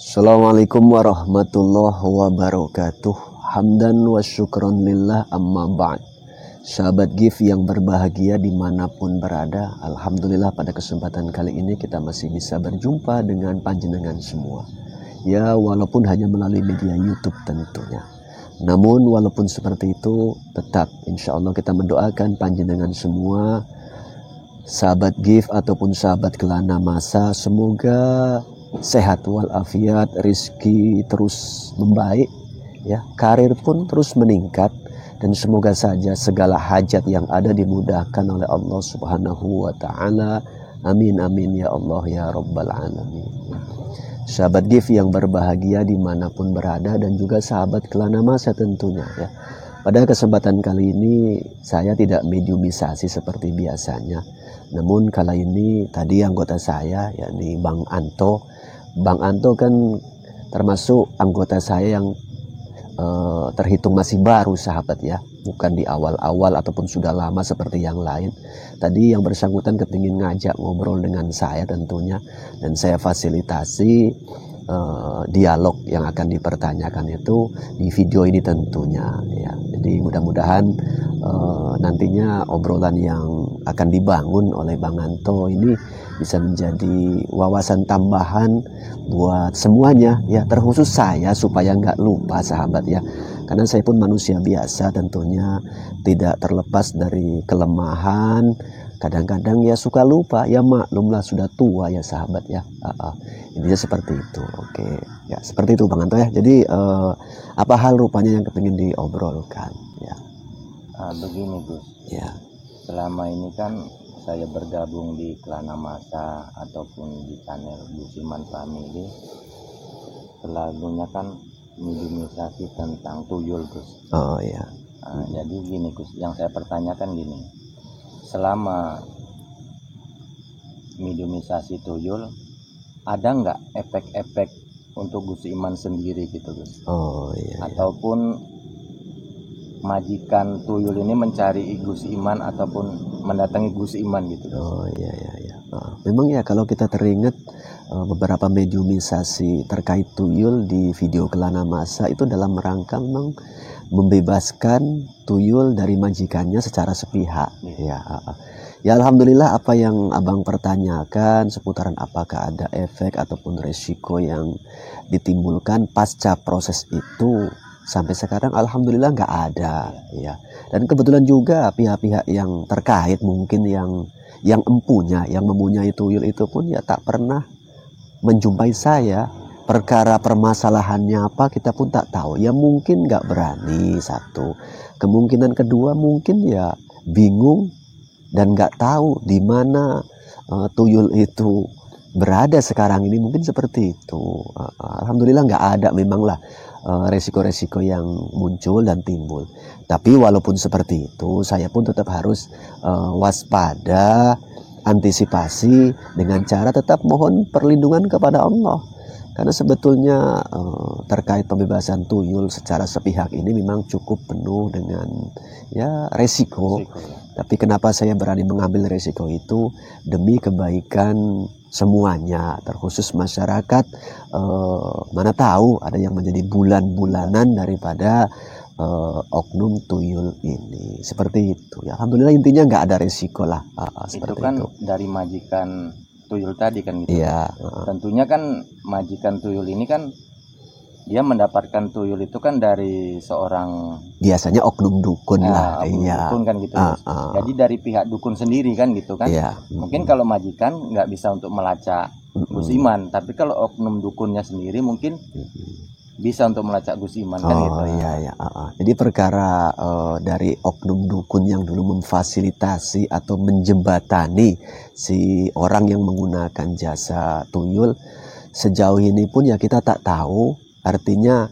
Assalamualaikum warahmatullahi wabarakatuh. Hamdan wa syukron lillah amma ba'd. Sahabat GIF yang berbahagia dimanapun berada, alhamdulillah pada kesempatan kali ini kita masih bisa berjumpa dengan panjenengan semua. Ya, walaupun hanya melalui media YouTube tentunya. Namun walaupun seperti itu, tetap insya Allah kita mendoakan panjenengan semua, sahabat GIF ataupun sahabat Kelana Masa, semoga sehat walafiat, rizki terus membaik, ya, karir pun terus meningkat, dan semoga saja segala hajat yang ada dimudahkan oleh Allah Subhanahu wa Ta'ala. Amin amin ya Allah ya Rabbal Alamin. Sahabat GIF yang berbahagia dimanapun berada, dan juga sahabat Kelana Masa tentunya, ya. Pada kesempatan kali ini saya tidak mediumisasi seperti biasanya. Namun kali ini tadi anggota saya, yakni Bang Anto. Bang Anto kan termasuk anggota saya yang terhitung masih baru, sahabat, ya. Bukan di awal-awal ataupun sudah lama seperti yang lain. Tadi yang bersangkutan kepingin ngajak ngobrol dengan saya tentunya, dan saya fasilitasi dialog yang akan dipertanyakan itu di video ini tentunya, ya. Jadi mudah-mudahan nantinya obrolan yang akan dibangun oleh Bang Anto ini bisa menjadi wawasan tambahan buat semuanya, ya, terkhusus saya supaya nggak lupa, sahabat, ya. Karena saya pun manusia biasa tentunya, tidak terlepas dari kelemahan. Kadang-kadang ya suka lupa, ya maklumlah sudah tua ya, sahabat, ya. Intinya seperti itu. Oke, ya seperti itu Bang Anto, ya. Jadi apa hal rupanya yang kepingin diobrolkan, ya? Begini Gus, Ya. selama ini kan saya bergabung di Kelana Masa ataupun di channel Gus Iman Family, lagunya kan mediumisasi tentang tuyul, Gus. Oh ya. Jadi gini Gus, yang saya pertanyakan gini, selama mediumisasi tuyul, ada nggak efek-efek untuk Gus Iman sendiri gitu, Gus? Oh iya. Ataupun majikan tuyul ini mencari Gus Iman ataupun mendatangi Gus Iman gitu. Oh iya. Memang ya, kalau kita teringat beberapa mediumisasi terkait tuyul di video Kelana Masa itu dalam rangka memang membebaskan tuyul dari majikannya secara sepihak. Ya alhamdulillah, apa yang abang pertanyakan seputaran apakah ada efek ataupun resiko yang ditimbulkan pasca proses itu, sampai sekarang alhamdulillah nggak ada, ya. Dan kebetulan juga pihak-pihak yang terkait, mungkin yang empunya, yang mempunyai tuyul itu pun ya tak pernah menjumpai saya. Perkara permasalahannya apa kita pun tak tahu. Ya mungkin nggak berani, satu. Kemungkinan kedua mungkin ya bingung dan nggak tahu di mana tuyul itu berada sekarang ini, mungkin seperti itu. Alhamdulillah nggak ada memanglah resiko-resiko yang muncul dan timbul. Tapi walaupun seperti itu, saya pun tetap harus waspada, antisipasi dengan cara tetap mohon perlindungan kepada Allah. Karena sebetulnya terkait pembebasan tuyul secara sepihak ini memang cukup penuh dengan ya resiko. Tapi kenapa saya berani mengambil resiko itu? Demi kebaikan semuanya, terkhusus masyarakat. Mana tahu ada yang menjadi bulan-bulanan daripada oknum tuyul ini, seperti itu, ya. Alhamdulillah intinya nggak ada resiko lah. Itu kan itu dari majikan tuyul tadi kan gitu. Iya. Tentunya kan majikan tuyul ini kan dia mendapatkan tuyul itu kan dari seorang, biasanya oknum dukun lah. Iya. Dukun kan gitu. Jadi dari pihak dukun sendiri kan gitu kan. Iya. Mungkin kalau majikan nggak bisa untuk melacak Gus Iman, tapi kalau oknum dukunnya sendiri mungkin bisa untuk melacak Gus Iman kan gitu. Iya. Jadi perkara dari oknum dukun yang dulu memfasilitasi atau menjembatani si orang yang menggunakan jasa tuyul, sejauh ini pun ya kita tak tahu. Artinya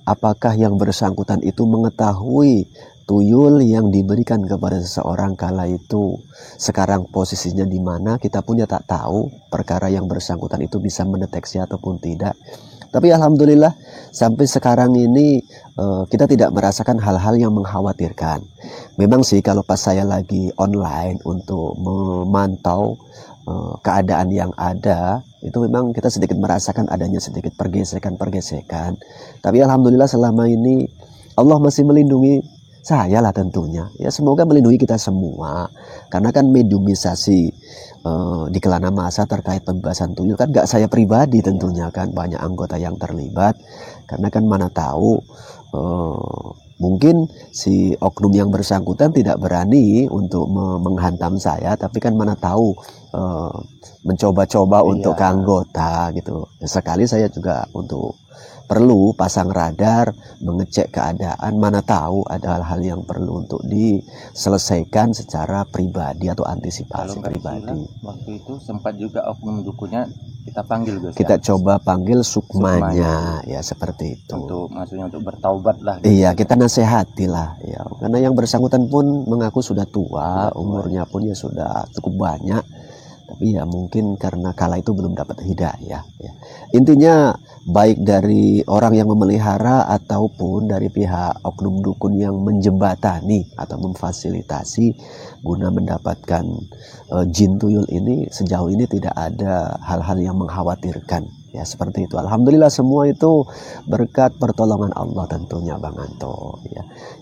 apakah yang bersangkutan itu mengetahui tuyul yang diberikan kepada seseorang kala itu sekarang posisinya di mana, kita pun ya tak tahu. Perkara yang bersangkutan itu bisa mendeteksi ataupun tidak. Tapi alhamdulillah sampai sekarang ini kita tidak merasakan hal-hal yang mengkhawatirkan. Memang sih kalau pas saya lagi online untuk memantau keadaan yang ada, itu memang kita sedikit merasakan adanya sedikit pergesekan. Tapi alhamdulillah selama ini Allah masih melindungi saya lah tentunya. Ya semoga melindungi kita semua. Karena kan mediumisasi di Kelana Masa terkait pembebasan tuyul kan gak saya pribadi tentunya kan, banyak anggota yang terlibat. Karena kan mana tahu mungkin si oknum yang bersangkutan tidak berani untuk menghantam saya, tapi kan mana tahu mencoba-coba untuk ke anggota gitu. Sekali saya juga untuk perlu pasang radar, mengecek keadaan, mana tahu ada hal-hal yang perlu untuk diselesaikan secara pribadi atau antisipasi pribadi. Waktu itu sempat juga oknum dukunnya kita panggil Gus. Kita coba panggil sukmanya, ya seperti itu. Maksudnya untuk bertaubat lah. Iya, kita nasihati lah, ya. Karena yang bersangkutan pun mengaku sudah tua, umurnya pun ya sudah cukup banyak. Tapi ya mungkin karena kala itu belum dapat hidayah. Ya. Intinya baik dari orang yang memelihara ataupun dari pihak oknum dukun yang menjembatani atau memfasilitasi guna mendapatkan jin tuyul ini, sejauh ini tidak ada hal-hal yang mengkhawatirkan. Ya seperti itu. Alhamdulillah semua itu berkat pertolongan Allah tentunya Bang Anto.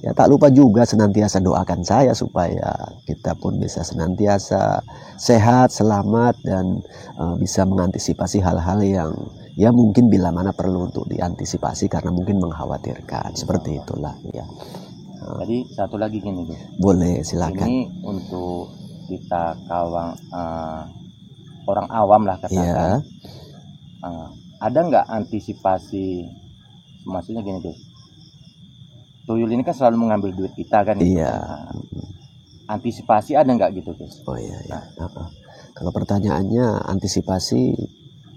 Ya tak lupa juga senantiasa doakan saya supaya kita pun bisa senantiasa sehat, selamat dan bisa mengantisipasi hal-hal yang ya mungkin bila mana perlu untuk diantisipasi karena mungkin mengkhawatirkan. Seperti itulah ya. Jadi satu lagi gini Gus. Boleh silakan. Ini untuk kita kawang orang awam lah katakan. Ada nggak antisipasi, maksudnya gini Gus, tuyul ini kan selalu mengambil duit kita kan? Iya. Antisipasi ada nggak gitu Gus? Oh iya. Kalau pertanyaannya antisipasi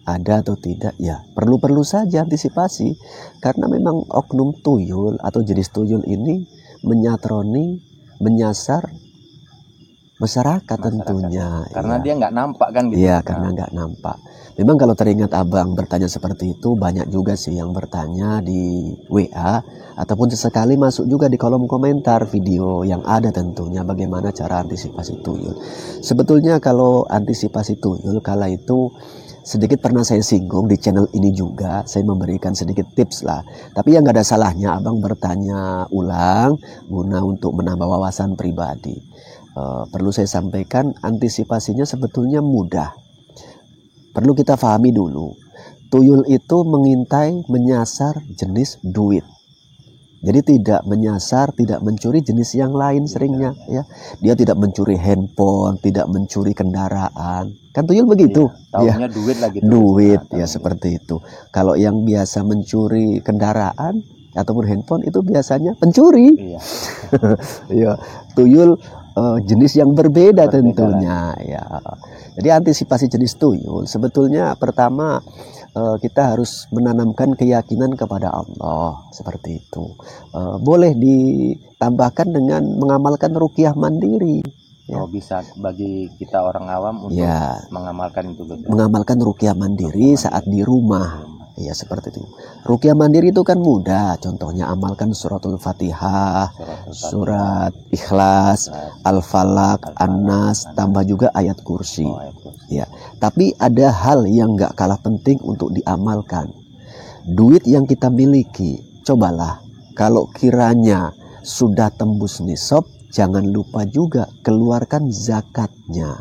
ada atau tidak, ya perlu saja antisipasi karena memang oknum tuyul atau jenis tuyul ini menyasar masyarakat tentunya. Karena dia nggak nampak kan gitu. Iya, karena nggak nampak. Memang kalau teringat abang bertanya seperti itu, banyak juga sih yang bertanya di WA ataupun sesekali masuk juga di kolom komentar video yang ada tentunya bagaimana cara antisipasi tuyul. Sebetulnya kalau antisipasi tuyul kala itu sedikit pernah saya singgung di channel ini juga, saya memberikan sedikit tips lah. Tapi yang nggak ada salahnya abang bertanya ulang guna untuk menambah wawasan pribadi. Perlu saya sampaikan antisipasinya sebetulnya mudah. Perlu kita pahami dulu, tuyul itu mengintai, menyasar jenis duit. Jadi tidak menyasar, tidak mencuri jenis yang lain seringnya. Ya, dia tidak mencuri handphone, tidak mencuri kendaraan. Kan tuyul begitu. Taunya duit lagi. Duit, ya seperti itu. Kalau yang biasa mencuri kendaraan ataupun handphone itu biasanya pencuri. Ya, tuyul jenis yang berbeda tentunya ya. Jadi antisipasi jenis tuyul sebetulnya pertama kita harus menanamkan keyakinan kepada Allah seperti itu. Boleh ditambahkan dengan mengamalkan ruqyah mandiri. Ya. Bisa bagi kita orang awam untuk mengamalkan itu. Mengamalkan ruqyah mandiri saat di rumah. Ya seperti itu. Ruqyah mandiri itu kan mudah. Contohnya amalkan suratul Fatihah, surat Ikhlas, Al-Falaq, An-Nas, tambah juga ayat kursi. Ya. Tapi ada hal yang nggak kalah penting untuk diamalkan. Duit yang kita miliki, cobalah kalau kiranya sudah tembus nisab, jangan lupa juga keluarkan zakatnya.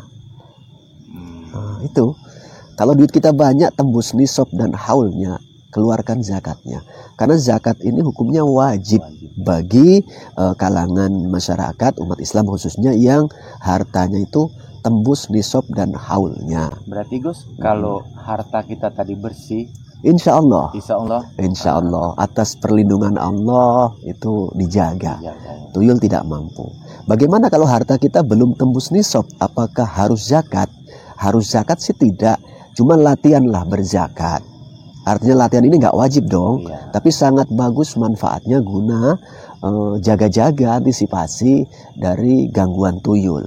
Nah, itu. Kalau duit kita banyak tembus nisab dan haulnya, keluarkan zakatnya. Karena zakat ini hukumnya wajib bagi kalangan masyarakat umat Islam khususnya yang hartanya itu tembus nisab dan haulnya. Berarti Gus, kalau harta kita tadi bersih, Insya Allah atas perlindungan Allah itu dijaga. Tuyul tidak mampu. Bagaimana kalau harta kita belum tembus nisab? Apakah harus zakat? Harus zakat sih tidak. Cuma latihanlah berzakat. Artinya latihan ini nggak wajib dong, tapi sangat bagus manfaatnya guna jaga-jaga antisipasi dari gangguan tuyul.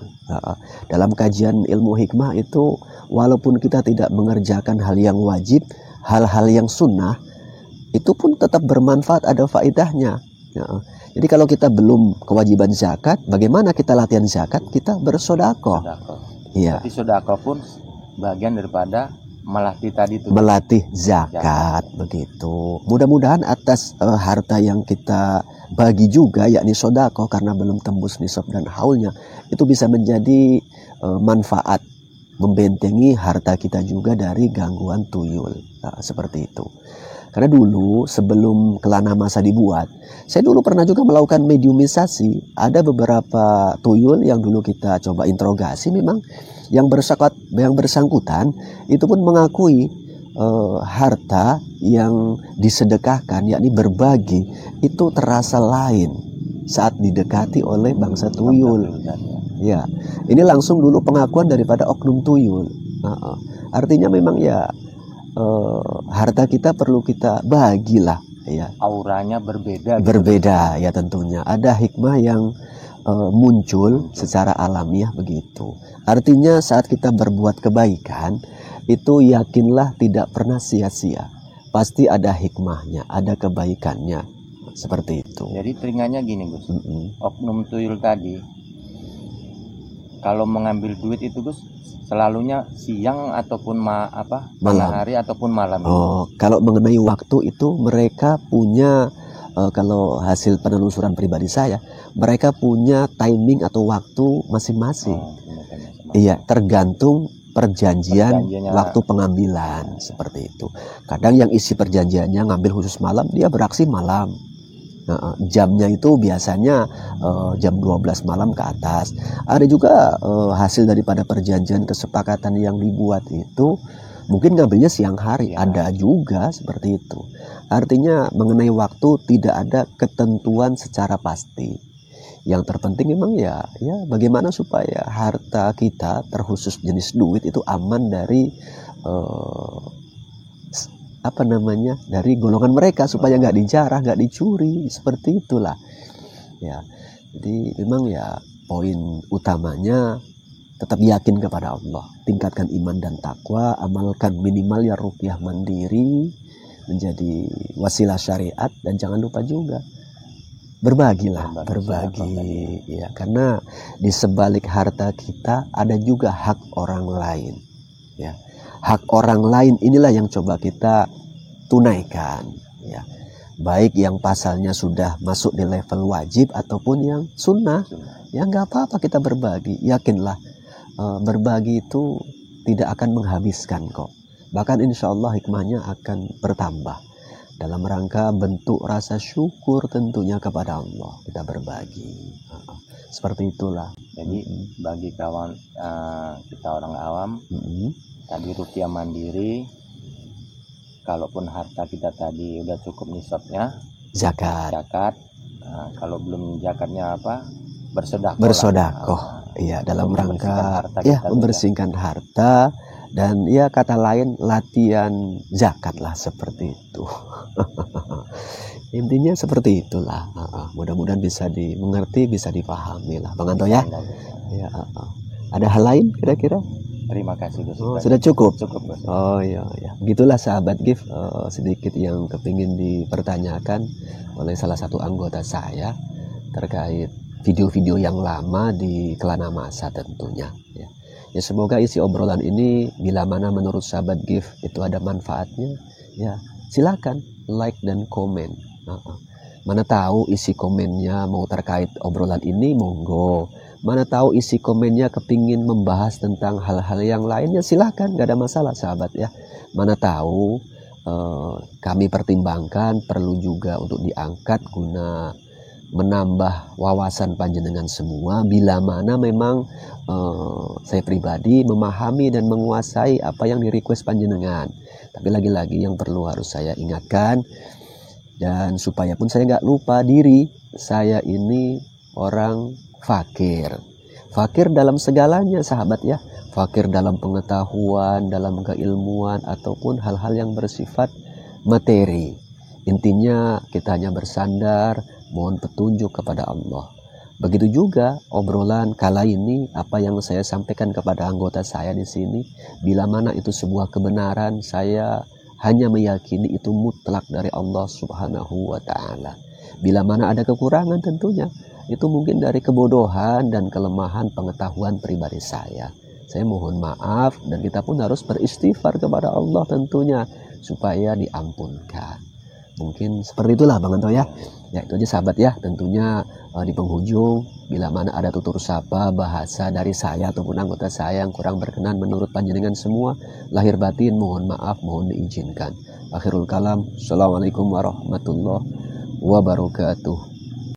Dalam kajian ilmu hikmah itu, walaupun kita tidak mengerjakan hal yang wajib, hal-hal yang sunnah itu pun tetap bermanfaat, ada faedahnya. Jadi kalau kita belum kewajiban zakat, bagaimana kita latihan zakat? Kita bersedekah. Berarti sedekah pun bagian daripada melatih tadi tuh. melatih zakat begitu. Mudah-mudahan atas harta yang kita bagi juga, yakni sodako, karena belum tembus nisab dan haulnya, itu bisa menjadi manfaat, membentengi harta kita juga dari gangguan tuyul. Nah, seperti itu. Karena dulu sebelum kelana masa dibuat, saya dulu pernah juga melakukan mediumisasi. Ada beberapa tuyul yang dulu kita coba interogasi, memang yang bersangkutan itu pun mengakui harta yang disedekahkan, yakni berbagi, itu terasa lain saat didekati oleh bangsa tuyul. Ya, ini langsung dulu pengakuan daripada oknum tuyul. Artinya memang ya, harta kita perlu kita bagilah, ya. Auranya berbeda. Berbeda ya, tentunya ada hikmah yang muncul secara alamiah begitu. Artinya saat kita berbuat kebaikan itu yakinlah tidak pernah sia-sia. Pasti ada hikmahnya, ada kebaikannya, seperti itu. Jadi teringatnya gini Gus, oknum tuyul tadi kalau mengambil duit itu Gus selalunya siang ataupun malam hari ataupun malam. Oh, kalau mengenai waktu itu mereka punya kalau hasil penelusuran pribadi saya, mereka punya timing atau waktu masing-masing. Iya, tergantung perjanjian waktu pengambilan, seperti itu. Kadang yang isi perjanjiannya ngambil khusus malam, dia beraksi malam. Nah, jamnya itu biasanya jam 12 malam ke atas. Ada juga hasil daripada perjanjian kesepakatan yang dibuat itu mungkin ngambilnya siang hari, ada juga seperti itu. Artinya mengenai waktu tidak ada ketentuan secara pasti. Yang terpenting memang ya bagaimana supaya harta kita, terkhusus jenis duit, itu aman dari dari golongan mereka, supaya nggak dijarah, nggak dicuri, seperti itulah ya. Jadi memang ya poin utamanya tetap yakin kepada Allah, tingkatkan iman dan takwa, amalkan minimal ya rupiah mandiri menjadi wasilah syariat, dan jangan lupa juga berbagilah, berbagi ya, karena di sebalik harta kita ada juga hak orang lain ya. Hak orang lain inilah yang coba kita tunaikan ya, baik yang pasalnya sudah masuk di level wajib ataupun yang sunnah ya, nggak apa-apa kita berbagi. Yakinlah berbagi itu tidak akan menghabiskan kok, bahkan insya Allah hikmahnya akan bertambah dalam rangka bentuk rasa syukur tentunya kepada Allah, kita berbagi. Seperti itulah. Jadi bagi kawan kita orang awam, tadi rupiah mandiri, kalaupun harta kita tadi udah cukup nisabnya, zakat. Nah, kalau belum zakatnya bersedekah. Iya, dalam rangka membersihkan harta, dan ya kata lain latihan zakat lah, seperti itu. Intinya seperti itulah. Mudah-mudahan bisa dimengerti, bisa dipahami lah, Bang Anto ya. Ya, ada hal lain kira-kira? Terima kasih Gus. Sudah cukup. Gus. Oh iya. Begitulah sahabat GIF, sedikit yang kepingin dipertanyakan oleh salah satu anggota saya terkait video-video yang lama di Kelana Masa tentunya ya. Ya, semoga isi obrolan ini bila mana menurut sahabat GIF itu ada manfaatnya, ya silakan like dan komen. Mana tahu isi komennya mau terkait obrolan ini, monggo. Mana tahu isi komennya kepingin membahas tentang hal-hal yang lain, ya silakan, gak ada masalah sahabat ya. Mana tahu kami pertimbangkan perlu juga untuk diangkat guna menambah wawasan panjenengan semua, bila mana memang saya pribadi memahami dan menguasai apa yang di request panjenengan. Tapi lagi-lagi yang perlu harus saya ingatkan, dan supaya pun saya nggak lupa diri, saya ini orang fakir dalam segalanya sahabat ya, fakir dalam pengetahuan, dalam keilmuan, ataupun hal-hal yang bersifat materi. Intinya kita hanya bersandar mohon petunjuk kepada Allah. Begitu juga obrolan kala ini, apa yang saya sampaikan kepada anggota saya di sini, bila mana itu sebuah kebenaran, saya hanya meyakini itu mutlak dari Allah Subhanahu wa Ta'ala. Bila mana ada kekurangan, tentunya itu mungkin dari kebodohan dan kelemahan pengetahuan pribadi saya. Saya mohon maaf, dan kita pun harus beristighfar kepada Allah tentunya supaya diampunkan. Mungkin seperti itulah Bang Anto ya. Ya itu aja sahabat ya. Tentunya di penghujung, bila mana ada tutur sapa bahasa dari saya ataupun anggota saya yang kurang berkenan menurut panjenengan semua, lahir batin mohon maaf, mohon diizinkan. Akhirul kalam, assalamualaikum warahmatullahi wabarakatuh.